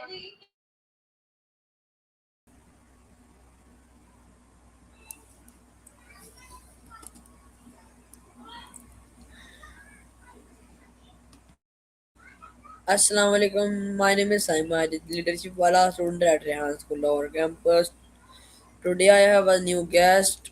Assalamu alaikum. My name is Saima. I did leadership wala student at Rehan School our campus. Today I have a new guest,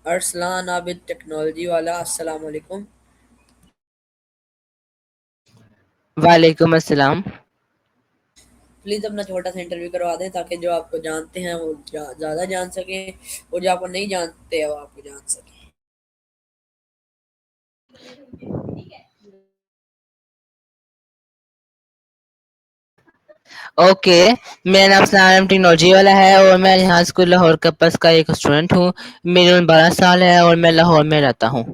Arslan Abid Technology wala. Assalamu alaikum. वालेकुम अस्सलाम। Please अपना छोटा सा interview करवा दें ताकि जो आपको जानते हैं वो ज्यादा जान सकें और जो आपको नहीं जानते हैं वो आपको जान सकें। ओके, मेरा नाम सनातन टेक्नोलॉजी वाला है और मैं यहाँ स्कूल लाहौर कैंपस का एक स्टूडेंट हूँ। मेरी उम्र 12 साल है और मैं लाहौर में रहता हूँ।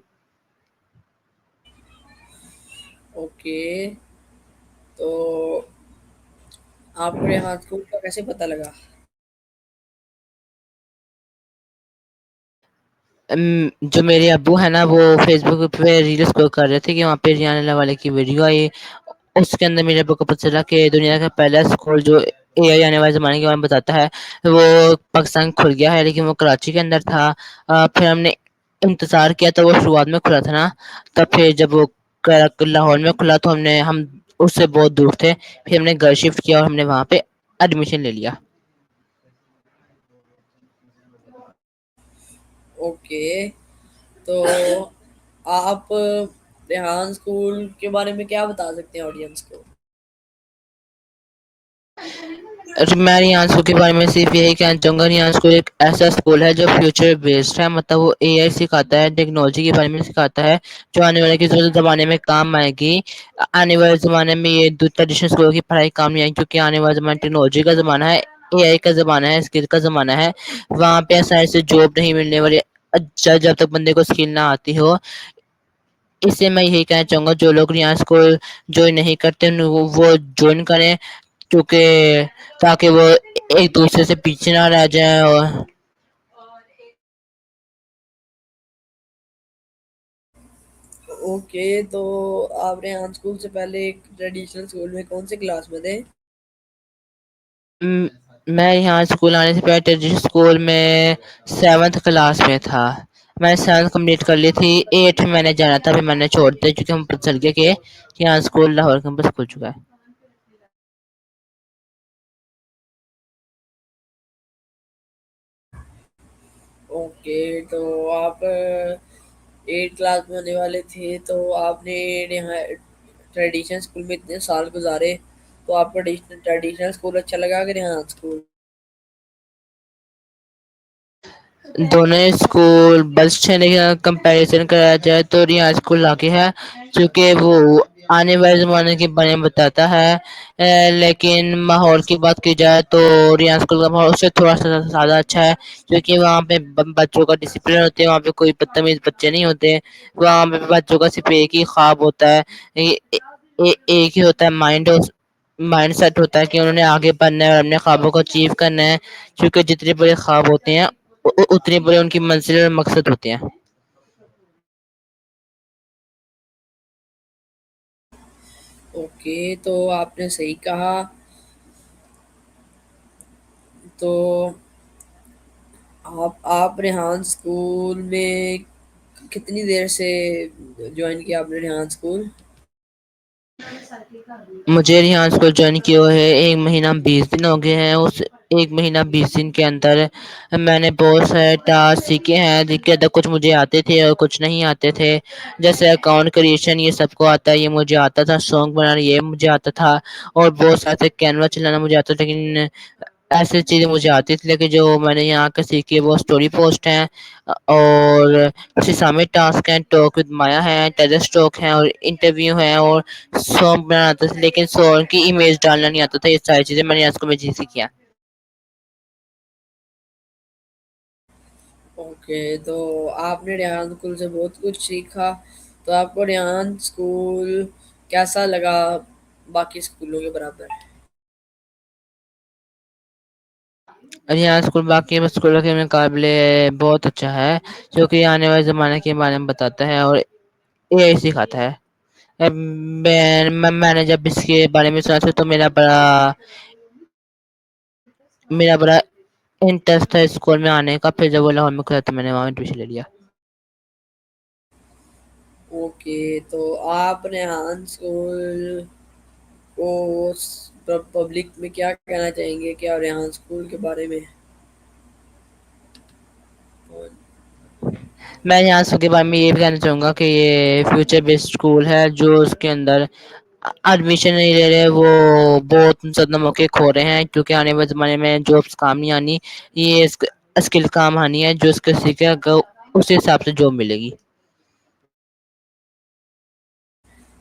ओके, तो आपको यहाँ स्कूल का कैसे पता लगा? जो मेरे अब्बू है ना, वो फेसबुक पे रील स्क्रॉल कर रहे थे कि वहाँ पे रियान वाले की वीडियो आई। उसके अंदर मेरे अब्बू को पता चला कि दुनिया का पहला स्कूल जो एआई आने वाले ज़माने के बारे में बताता है, वो पाकिस्तान खुल गया है, लेकिन वो कराची के अंदर था। फिर हमने इंतज़ार किया तो वो शुरुआत में खुला था ना, तब फिर जब वो लाहौर में खुला तो हम उससे बहुत दूर थे। फिर हमने घर शिफ्ट किया और हमने वहाँ पे एडमिशन ले लिया। ओके, तो आप रेहान स्कूल के बारे में क्या बता सकते हैं ऑडियंस को? मैं रियान स्कूल के बारे में सिर्फ यही कहना चाहूँगा, रियान स्कूल एक ऐसा स्कूल है जो फ्यूचर बेस्ड है। मतलब वो एआई सिखाता है, टेक्नोलॉजी के बारे में सिखाता है, जो आने वाले के ज़माने में काम आएगी। आने वाले ज़माने में ये ट्रेडिशनल स्कूलों की पढ़ाई काम नहीं आएगी, क्योंकि आने वाले ज़माना टेक्नोलॉजी का ज़माना है, एआई का ज़माना है, स्किल का ज़माना है। वहाँ पे आसानी से जॉब नहीं मिलने वाली जब तक बंदे को स्किल ना आती हो। इससे मैं यही कहना चाहूँगा, जो लोग रियान स्कूल ज्वाइन नहीं करते वो ज्वाइन करें, क्योंकि ताकि वो एक दूसरे से पीछे ना रह जाए। और ओके, तो आप रेहान स्कूल से पहले एक ट्रेडिशनल स्कूल में कौन से क्लास में थे? म- मैं यहाँ स्कूल आने से पहले ट्रेडिशनल स्कूल में 7th क्लास में था। मैंने 7th कंप्लीट कर ली थी। 8th में मैंने जाना था, फिर मैंने छोड़ दिया क्योंकि हम पता चल गया कि यहाँ स्कूल लाहौर कैंपस खुल चुका है। ओके, तो आप 8 क्लास में होने वाले थे तो आपने यहाँ ट्रेडिशनल स्कूल में इतने साल गुजारे, तो आपको ट्रेडिशनल स्कूल अच्छा लगा कि रेहान स्कूल? दोनों स्कूल बस स्टैंड का कंपैरिजन करा जाए तो रियान स्कूल आगे है, क्योंकि वो आने वाले ज़माने के बारे में बताता है। लेकिन माहौल की बात की जाए तो रियान स्कूल का माहौल उससे थोड़ा सा ज़्यादा अच्छा है, क्योंकि वहाँ पे बच्चों का डिसिप्लिन होते हैं, वहाँ पे कोई बदतमीज बच्चे नहीं होते। वहाँ पे बच्चों का सिर्फ एक ही ख्वाब होता है, एक ही होता है माइंड माइंड सेट होता है कि उन्होंने आगे बढ़ना है और अपने ख्वाबों को अचीव करना है, क्योंकि जितने बड़े ख्वाब होते हैं उतने बड़े उनकी मंजिल और मकसद होते हैं। ओके, तो आपने सही कहा। तो आप रेहान स्कूल में कितनी देर से ज्वाइन किया आपने रेहान स्कूल? मुझे रिहान स्कूल ज्वाइन किए हुए है 1 महीना 20 दिन हो गए हैं। उस 1 महीना 20 दिन के अंदर मैंने बहुत सारे टास्क सीखे हैं, जिनके अंदर कुछ मुझे आते थे और कुछ नहीं आते थे। जैसे अकाउंट क्रिएशन ये सबको आता है, ये मुझे आता था। सॉन्ग बनाना ये मुझे आता था, और बहुत सारे कैनवा चलाना मुझे आता था। लेकिन ऐसी चीज़ें मुझे आती थी, लेकिन जो मैंने यहाँ के सीखी है वो स्टोरी पोस्ट हैं, और सामने टास्क हैं, टॉक विद माया है, टेरेस टॉक है, और इंटरव्यू है, और सॉन्ग बनाना आता था, लेकिन सॉन्ग की इमेज डालना नहीं आता था। ये सारी चीज़ें मैंने आज को में सीखी हैं। ओके, तो आपने रेहान स्कूल से बहुत कुछ सीखा, तो आपको रेहान स्कूल कैसा लगा बाकी स्कूलों के बराबर? और यहाँ स्कूल बाकी स्कूलों के मुकाबले बहुत अच्छा है, क्योंकि आने वाले ज़माने के बारे में बताता है और यही सिखाता है। मैंने जब इसके बारे में सुना था तो मेरा बड़ा मेरा बड़ा इंटरेस्ट था स्कूल में आने का, फिर जब वो लाहौर में खुला तो मैंने वहाँ एडमिशन ले लिया। ओके, तो आप रेहान स्कूल को पब्लिक में क्या कहना चाहेंगे, क्या रेहान स्कूल के बारे में? मैं यहाँ स्कूल के बारे में ये भी कहना चाहूँगा कि ये फ्यूचर बेस्ड स्कूल है, जो उसके अंदर एडमिशन नहीं ले रहे वो बहुत ज़्यादा मौके खो रहे हैं, क्योंकि आने वाले ज़माने में जॉब्स काम नहीं आनी, ये स्किल काम आनी है, जो उसके सीखेगा उस हिसाब से जॉब मिलेगी।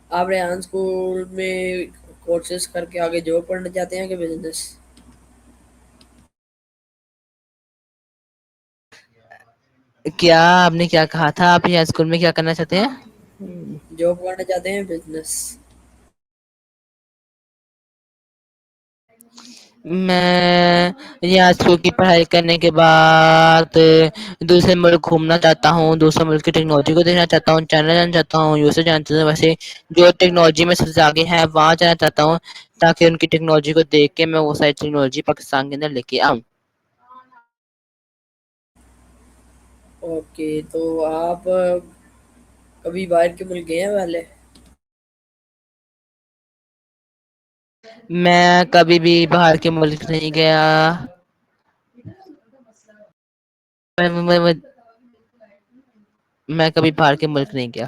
आप रेहान स्कूल में कोर्सेज करके आगे जॉब करना चाहते हैं कि बिजनेस? क्या आपने क्या कहा था? आप यहाँ स्कूल में क्या करना चाहते हैं? जॉब करना चाहते हैं, बिजनेस? मैं यहाँ स्कूल की पढ़ाई करने के बाद दूसरे मुल्क घूमना चाहता हूँ, दूसरे मुल्क की टेक्नोलॉजी को देखना चाहता हूँ, चाइना जाना चाहता हूँ, यूएसए जाना चाहता हूँ। वैसे जो टेक्नोलॉजी में सबसे आगे है वहाँ जाना चाहता हूँ, ताकि उनकी टेक्नोलॉजी को देख के मैं वो सारी टेक्नोलॉजी पाकिस्तान के अंदर लेके आऊँ। ओके, तो आप कभी बाहर के मुल्क गए हैं पहले? मैं कभी भी बाहर के मुल्क नहीं गया। मैं मैं कभी बाहर के मुल्क नहीं गया।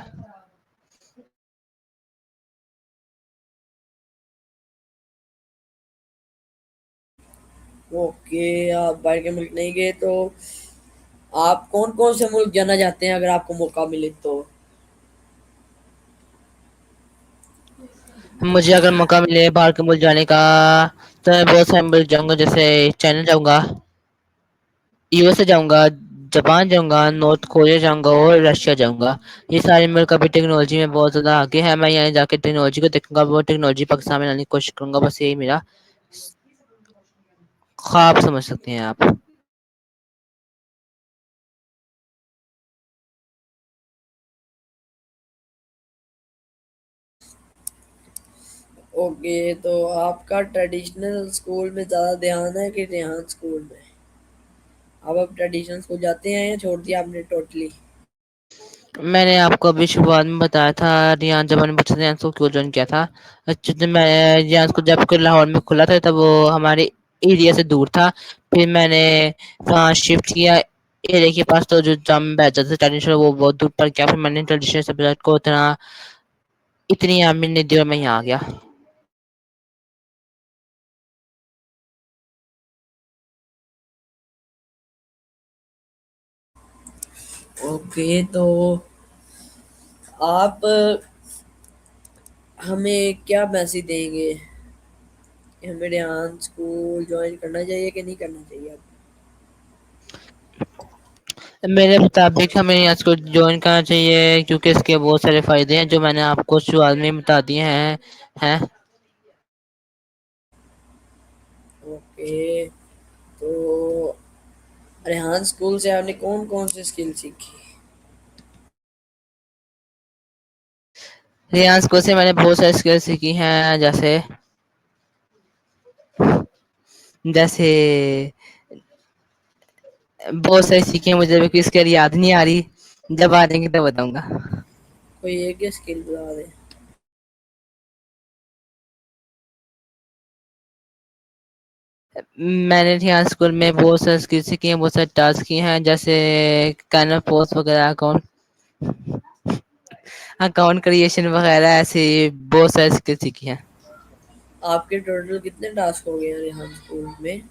ओके, आप बाहर के मुल्क नहीं गए, तो आप कौन कौन से मुल्क जाना चाहते हैं अगर आपको मौका मिले तो? मुझे अगर मौका मिले बाहर के मुल्क जाने का, तो मैं बहुत सारे मुल्क जाऊंगा, जैसे चाइना जाऊंगा, यूएसए जाऊंगा, जापान जाऊंगा, नॉर्थ कोरिया जाऊंगा और रशिया जाऊंगा। ये सारे मुल्क अभी टेक्नोलॉजी में बहुत ज़्यादा आगे है। मैं यहाँ जाके टेक्नोलॉजी को देखूंगा, वो टेक्नोलॉजी पाकिस्तान में लाने की कोशिश करूंगा। बस यही मेरा ख्वाब समझ सकते हैं आप। ओके, तो आपका ट्रेडिशनल स्कूल में ज़्यादा ध्यान है कि रेहान स्कूल में? आप अब ट्रेडिशनल स्कूल जाते हैं या छोड़ दिया आपने टोटली? मैंने आपको अभी शुरुआत में बताया था, रियान जब मैंने बच्चे रियान को क्यों ज्वाइन किया था। एक्चुअली मैं रियान को जब को लाहौर में खुला था, तब वो हमारे एरिया से दूर था। फिर मैंने वहाँ शिफ्ट किया एरिया के पास, तो जो जम बैच था ट्रेडिशनल वो बहुत दूर पड़ गया। फिर मैंने ट्रेडिशनल सब्जेक्ट को इतनी अहमियत नहीं दी और मैं यहाँ आ गया। ओके, तो आप हमें क्या मैसेज देंगे कि हमें रेहान स्कूल ज्वाइन करना चाहिए कि नहीं करना चाहिए अब? मेरे मुताबिक हमें यहाँ इसको ज्वाइन करना चाहिए, क्योंकि इसके बहुत सारे फायदे हैं जो मैंने आपको शुरुआत में बता दिए हैं। ओके, तो रेहान स्कूल से आपने कौन कौन सी स्किल सीखी? रियान स्कूल से मैंने बहुत सारी स्किल्स सीखी हैं, जैसे जैसे बहुत सारी सीखी हैं, मुझे अभी इसके याद नहीं आ रही। जब आ जाएंगी तब बताऊंगा। कोई एक ही स्किल बता दें। मैंने यहाँ स्कूल में बहुत सारी स्किल्स सीखी हैं, बहुत सारे टास्क किए हैं, जैसे कैनवा पोस्ट वगैरह, अकाउंट अकाउंट क्रिएशन वगैरह, ऐसे बहुत सारी स्किल्स सीखी हैं। आपके टोटल कितने टास्क हो गए हैं रेहान स्कूल में?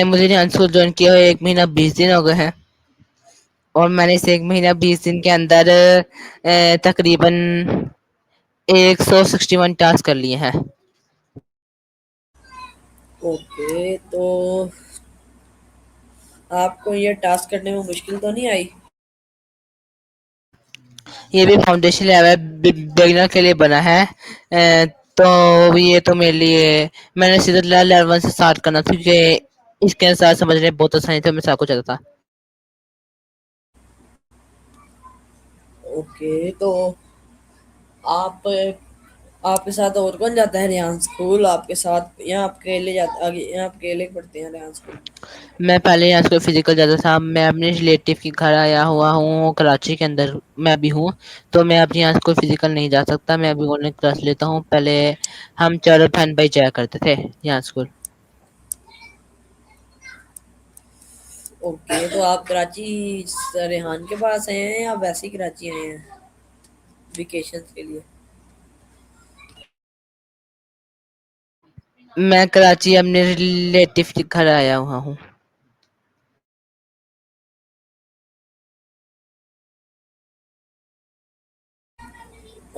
मुझे यहाँ स्कूल ज्वाइन किया हुआ 1 महीना 20 दिन हो गए हैं, और मैंने इस 1 महीना 20 दिन के अंदर तकरीबन 161 टास्क कर लिए हैं। ओके, तो आपको ये टास्क करने में मुश्किल तो नहीं आई? ये भी फाउंडेशन लेवल बिगिनर के लिए बना है। तो ये तो मेरे लिए मैंने सीधा लेवल 1 से स्टार्ट करना था, क्योंकि इसके साथ समझने में बहुत आसानी थी, मैं सब कुछ आता था। ओके, तो आप आपके साथ और कौन जाता है रेहान स्कूल आपके साथ, या आप अकेले जाते आगे, या आप अकेले पढ़ते हैं रेहान स्कूल में? मैं पहले यहाँ स्कूल फिजिकल जाता था। मैं अपने रिलेटिव के घर आया हुआ हूँ कराची के अंदर। मैं अभी हूँ, तो मैं अभी यहाँ स्कूल फिजिकल नहीं जा सकता। मैं अभी ऑनलाइन क्लास लेता हूँ। पहले हम चारों बहन भाई जाया करते थे यहाँ स्कूल। ओके, तो आप कराची रेहान के पास आए हैं या वैसे ही कराची आए हैं वेकेशन के लिए? मैं कराची अपने रिलेटिव के घर आया हुआ हूँ।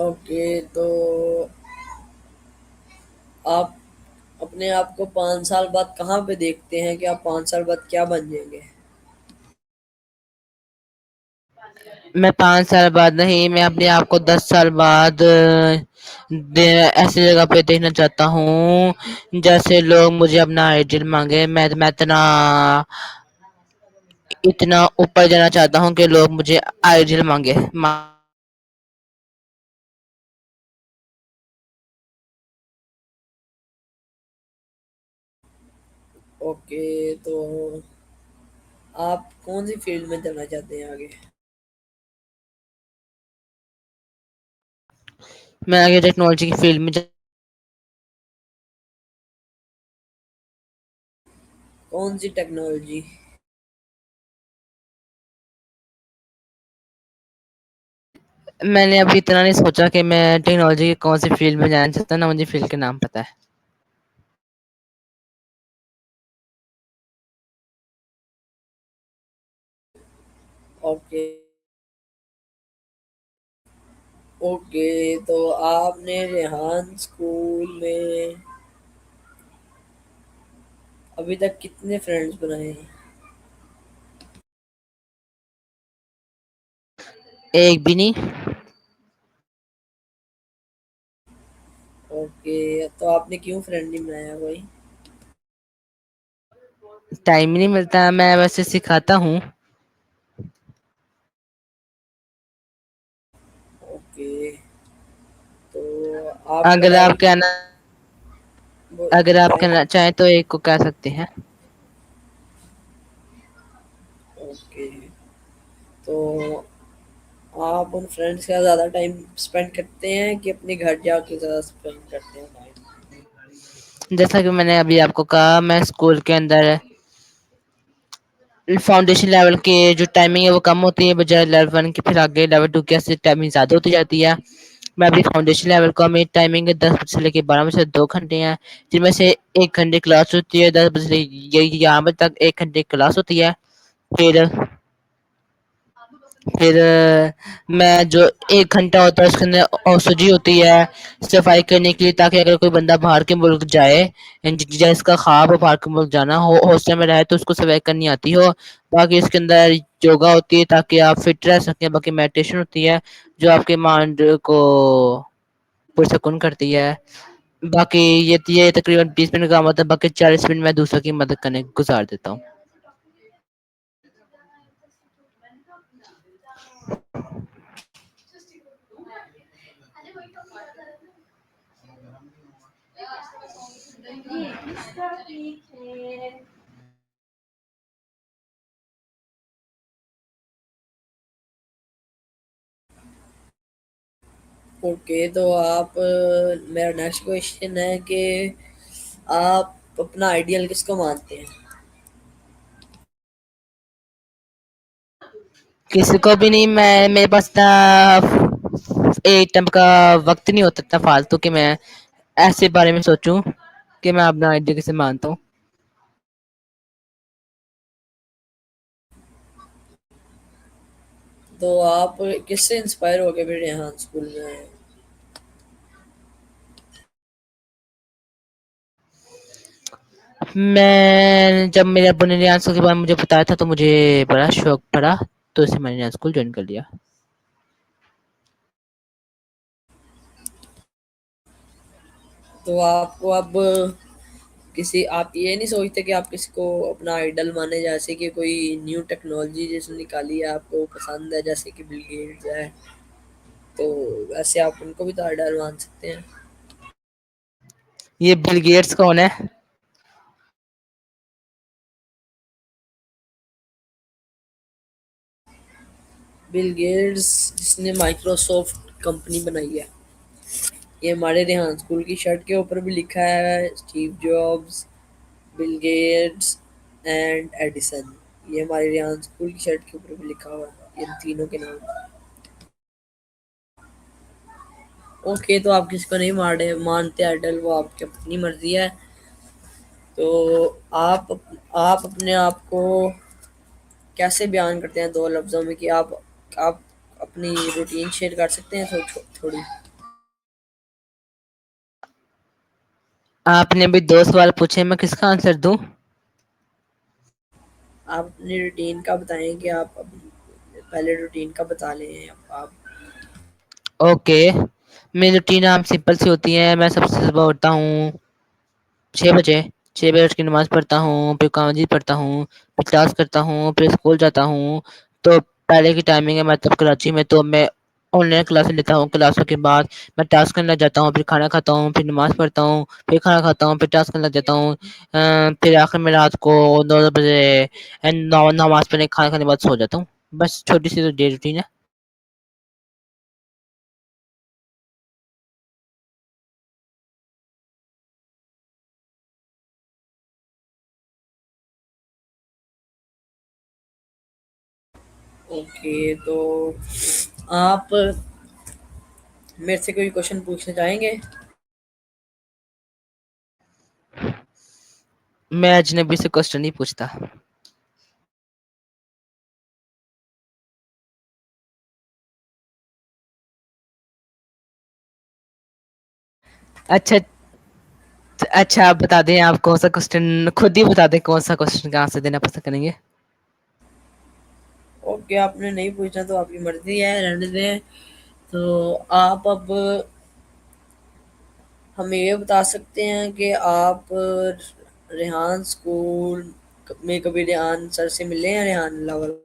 ओके, तो आप अपने आप को 5 साल बाद कहाँ पे देखते हैं कि आप 5 साल बाद क्या बन जाएंगे? मैं 5 साल बाद नहीं, मैं अपने आप को 10 साल बाद ऐसी जगह पे देखना चाहता हूँ जैसे लोग मुझे अपना आइडियल मांगे। मैं इतना ऊपर जाना चाहता हूँ कि लोग मुझे आइडियल मांगे। ओके, तो आप कौन सी फील्ड में जाना चाहते हैं आगे? मैं आगे टेक्नोलॉजी की फील्ड में कौन सी टेक्नोलॉजी? मैंने अभी इतना नहीं सोचा कि मैं टेक्नोलॉजी की कौन सी फील्ड में जाना चाहता हूँ। ना मुझे फील्ड के नाम पता है। ओके। ओके, तो आपने रेहान स्कूल में अभी तक कितने फ्रेंड्स बनाए हैं? एक भी नहीं। ओके, तो आपने क्यों फ्रेंड नहीं बनाया कोई? टाइम ही नहीं मिलता। मैं वैसे सिखाता हूँ। ओके, तो आप अगर आप पढ़ाई कहना अगर आप बताएं। कहना चाहें तो एक को कह सकते हैं। ओके, तो आप उन फ्रेंड्स के साथ ज़्यादा टाइम स्पेंड करते हैं कि अपने घर जाके ज़्यादा स्पेंड करते हैं टाइम? जैसा कि मैंने अभी आपको कहा, मैं स्कूल के अंदर फाउंडेशन लेवल के जो टाइमिंग है वो कम होती है बजाय लेवल वन की। फिर आगे लेवल टू की ऐसे टाइमिंग ज़्यादा होती जाती है। मैं अभी फाउंडेशन लेवल का, मेरी टाइमिंग है 10 बजे से लेकर 12 बजे से 2 घंटे हैं, जिनमें से 1 घंटे क्लास होती है। 10 बजे से 11 बजे तक 1 घंटे क्लास होती है। फिर फिर मैं जो 1 घंटा होता है उसके अंदर औषधि होती है सफाई करने के लिए, ताकि अगर कोई बंदा बाहर के मुल्क जाए, जिसका ख्वाब हो बाहर के मुल्क जाना हो, हॉस्टल में रहे, तो उसको सफाई करनी आती हो। बाकी इसके अंदर योगा होती है ताकि आप फिट रह सकें। बाकी मेडिटेशन होती है जो आपके माइंड को पुरसकून करती है। बाकी ये तकरीबन 20 मिनट का काम होता है। बाकी 40 मिनट मैं दूसरों की मदद करने गुजार देता हूँ। ओके, तो आप मेरा नेक्स्ट क्वेश्चन है कि आप अपना आइडियल किसको मानते हैं? किसी को भी नहीं। मैं मेरे पास इतना एक टाइम का वक्त नहीं होता इतना फालतू कि मैं ऐसे बारे में सोचूं कि मैं अपना आइडिया किसे मानता हूँ। तो आप किससे इंस्पायर हो गए फिर यहाँ स्कूल में आए? मैं जब मेरे अब्बू ने रियान स्कूल के बारे में मुझे बताया था तो मुझे बड़ा शौक पड़ा, तो इससे मैंने रियान स्कूल ज्वाइन कर लिया। तो आपको अब किसी आप ये नहीं सोचते कि आप किसी को अपना आइडल माने, जैसे कि कोई न्यू टेक्नोलॉजी जिसने निकाली है आपको पसंद है, जैसे कि बिल गेट्स है, तो ऐसे आप उनको भी तो आइडल मान सकते हैं। ये बिल गेट्स कौन है? बिल गेट्स जिसने माइक्रोसॉफ्ट कंपनी बनाई है। ये हमारे रेहान स्कूल की शर्ट के ऊपर भी लिखा है, Steve jobs, Bill Gates and Edison. ये हमारे रेहान स्कूल की शर्ट के ऊपर भी लिखा हुआ है इन तीनों के नाम। ओके, तो आप किसको नहीं मानते आइडल, वो आपकी अपनी मर्जी है। तो आप अपने आप को कैसे बयान करते हैं 2 लफ्जों में कि आप अपनी रूटीन शेयर कर सकते हैं थोड़ी। आपने भी 2 सवाल पूछे, मैं किसका आंसर दूं? आप अपनी रूटीन का बताएं कि पहले रूटीन का बता लें आप। ओके, मेरी रूटीन आम सिंपल सी होती है। मैं सबसे सुबह उठता हूँ 6 बजे। 6 बजे उठ के नमाज पढ़ता हूँ, फिर कावजी पढ़ता हूँ, फिर क्लास करता हूँ, फिर स्कूल जाता हूँ। तो पहले की टाइमिंग है, मैं तब कराची में, तो मैं ऑनलाइन क्लासेस लेता हूँ। क्लासों के बाद मैं टास्क करने लग जाता हूँ, फिर खाना खाता हूँ, फिर नमाज पढ़ता हूँ, फिर खाना खाता हूँ, फिर टास्क करने लग जाता हूँ। फिर आखिर में रात को 9 बजे नमाज पढ़ने खाना खाने के बाद सो जाता हूँ। बस छोटी सी तो डे रूटीन है। ओके, तो आप मेरे से कोई क्वेश्चन पूछना चाहेंगे? मैं अजनबी से क्वेश्चन नहीं पूछता। अच्छा। अच्छा, आप बता दें, आप कौन सा क्वेश्चन, खुद ही बता दें कौन सा क्वेश्चन का आंसर देना पसंद करेंगे। ओके, आपने नहीं पूछना तो आपकी मर्जी है, रहने दें। तो आप अब हमें ये बता सकते हैं कि आप रेहान स्कूल में कभी रेहान सर से मिले हैं, रेहान लावल?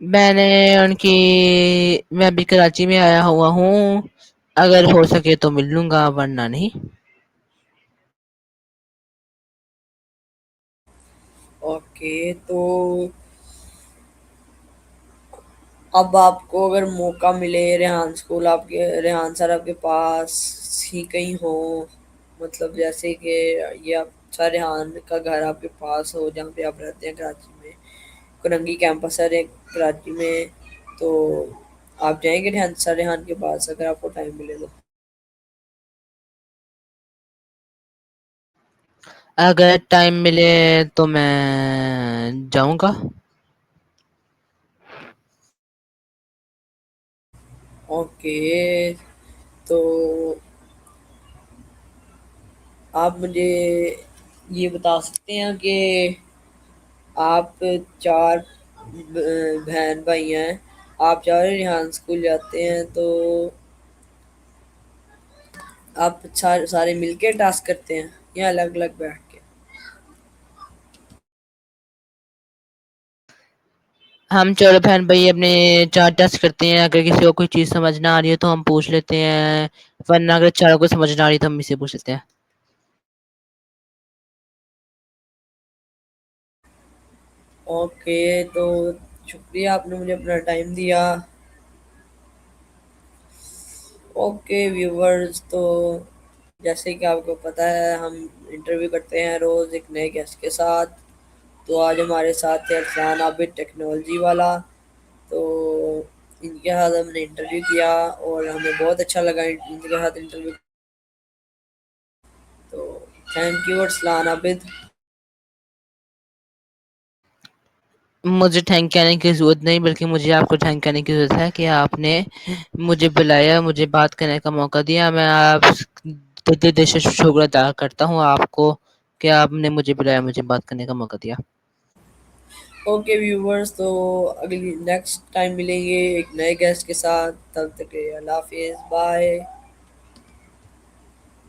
मैंने उनकी मैं अभी कराची में आया हुआ हूँ। अगर हो सके तो मिल लूंगा, वरना नहीं। ओके, तो अब आपको अगर मौका मिले, रेहान स्कूल आपके रेहान सर आपके पास ही कहीं हो, मतलब जैसे कि ये आप सर रेहान का घर आपके पास हो जहाँ पे आप रहते हैं कराची में, कुरंगी कैंपस है कराची में, तो आप जाएंगे रेहान सर रेहान के पास अगर आपको टाइम मिले तो? अगर टाइम मिले तो मैं जाऊंगा। ओके, तो आप मुझे ये बता सकते हैं कि आप चार बहन भाई हैं, आप चारों रिहान स्कूल जाते हैं, तो आप सारे मिलके टास्क करते हैं या अलग अलग बैठ के? हम चारों बहन भाई अपने 4 टेस्ट करते हैं। अगर किसी को कोई चीज़ समझ ना आ रही है तो हम पूछ लेते हैं, वरना अगर चारों को समझ ना आ रही तो हम इसे पूछ लेते हैं। ओके, तो शुक्रिया आपने मुझे अपना टाइम दिया। ओके व्यूवर्स, तो जैसे कि आपको पता है हम इंटरव्यू करते हैं रोज़ एक नए गेस्ट के साथ। तो आज हमारे साथ है अरफान आबिद, टेक्नोलॉजी वाला। तो इनके साथ हमने इंटरव्यू किया और हमें बहुत अच्छा लगा इनके साथ इंटरव्यू। तो थैंक यू अरसलान आबिद। मुझे थैंक कहने की ज़रूरत नहीं, बल्कि मुझे आपको थैंक कहने की ज़रूरत है कि आपने मुझे बुलाया, मुझे बात करने का मौका दिया। मैं आप दिल से शुक्र अदा करता हूँ आपको कि आपने मुझे बुलाया, मुझे बात करने का मौका दिया। ओके व्यूवर्स, तो अगली नेक्स्ट टाइम मिलेंगे एक नए गेस्ट के साथ। तब तक के लिए अल्लाह हाफिज़, बाय।